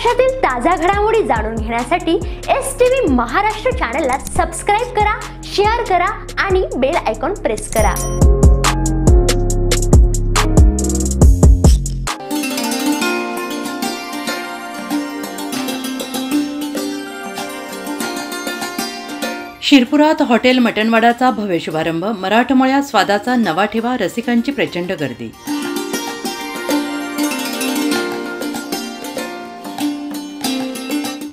महाराष्ट्रातील ताजा घडामोडी जाणून घेण्यासाठी STV महाराष्ट्र चॅनलला सबस्क्राइब करा, शेअर करा आणि बेल आयकॉन प्रेस करा। शिरपुरात हॉटेल मटणवाडाचा भव्य शुभारंभ। मराठमोळ्या स्वादाचा नवा ठेवा, रसिकांची प्रचंड गर्दी।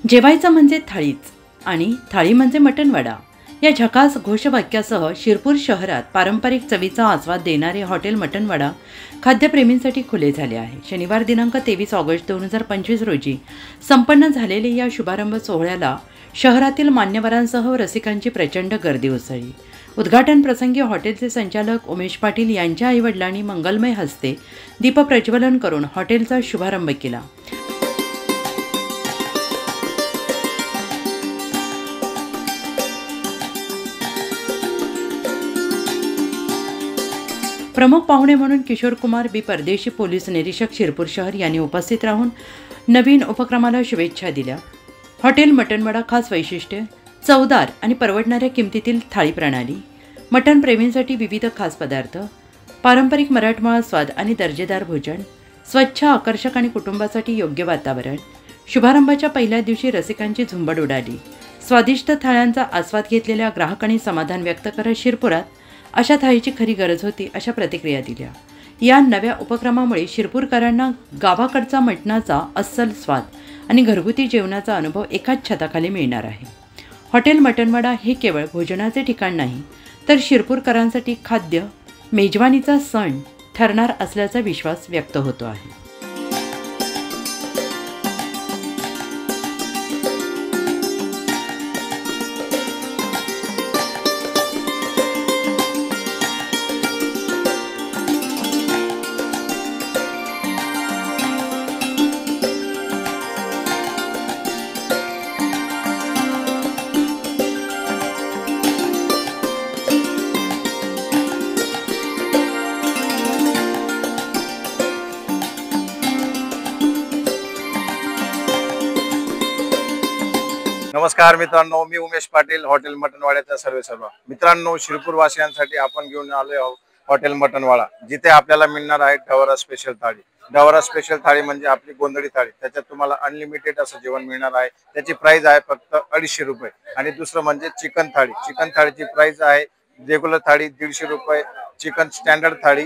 जेवायचं म्हणजे थाळीच आणि थाळी म्हणजे मटणवडा या झकास घोषवाक्यासह शिरपूर शहरात पारंपरिक चवीचा आस्वाद देणारे हॉटेल मटणवडा खाद्यप्रेमींसाठी खुले झाले आहे। शनिवार दिनांक 23 ऑगस्ट 2025 रोजी संपन्न झालेले या शुभारंभ सोहळ्याला शहरातील मान्यवरांसह रसिकांची प्रचंड गर्दी उसळली। उद्घाटन प्रसंगी हॉटेलचे संचालक उमेश पाटील यांच्या आईवडिलांनी मंगलमय हस्ते दीपप्रज्वलन करून हॉटेलचा शुभारंभ केला। प्रमुख पाहुणे म्हणून किशोर कुमार बी परदेशी पोलीस निरीक्षक शिरपूर शहर यांनी उपस्थित राहून नवीन उपक्रमाला शुभेच्छा दिल्या। हॉटेल मटणवडा खास वैशिष्ट्य, चवदार आणि परवडणाऱ्या किमतीतील थाळी प्रणाली, मटण प्रेमींसाठी विविध खास पदार्थ, पारंपरिक मराठमोळा स्वाद आणि दर्जेदार भोजन, स्वच्छ, आकर्षक आणि कुटुंबासाठी योग्य वातावरण। शुभारंभाच्या पहिल्या दिवशी रसिकांची झुंबड उडाली। स्वादिष्ट थाळ्यांचा आस्वाद घेतलेल्या ग्राहकांनी समाधान व्यक्त करत शिरपुरात अशा थाळीची खरी गरज होती अशा प्रतिक्रिया दिल्या। या नव्या उपक्रमामुळे शिरपूरकरांना गावाकडचा मटणाचा अस्सल स्वाद आणि घरगुती जेवणाचा अनुभव एकाच छताखाली मिळणार आहे। हॉटेल मटणवडा हे केवळ भोजनाचे ठिकाण नाही, तर शिरपूरकरांसाठी खाद्य मेजवानीचा सण ठरणार असल्याचा विश्वास व्यक्त होतो आहे। नमस्कार मित्रांनो, मी उमेश पाटील, हॉटेल मटणवाड्याचा सर्व मित्रांनो, शिरपूर वासियांसाठी आपण घेऊन आलोय हॉटेल मटणवाडा, जिथे आपल्याला मिळणार आहे ढवरा स्पेशल थाळी। ढवरा स्पेशल थाळी म्हणजे आपली गोंधळी थाळी। त्याच्यात तुम्हाला अनलिमिटेड असं जेवण मिळणार आहे। त्याची प्राइस आहे फक्त 250 रुपये। आणि दुसरं म्हणजे चिकन थाळी। चिकन थाळीची प्राइस आहे रेग्युलर थाळी 150 रुपये, चिकन स्टँडर्ड थाळी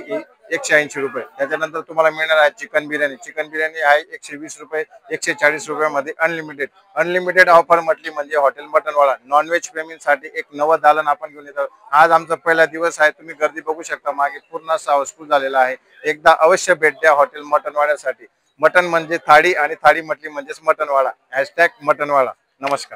180 रुपये। त्याच्यानंतर तुम्हाला मिळणार आहे चिकन बिर्याणी। चिकन बिर्याणी आहे 120 रुपये, 140 रुपयामध्ये अनलिमिटेड। अनलिमिटेड ऑफर म्हटली म्हणजे हॉटेल मटणवाडा। नॉनव्हेज प्रेमींसाठी एक नवं दालन आपण घेऊन येतो। आज आमचा पहिला दिवस आहे। तुम्ही गर्दी बघू शकता, मागे पूर्ण असा हाऊसफुल झालेला आहे। एकदा अवश्य भेट द्या हॉटेल मटणवाड्यासाठी। मटण म्हणजे थाळी आणि थाळी म्हटली म्हणजेच मटणवाडा। # मटणवाडा। नमस्कार।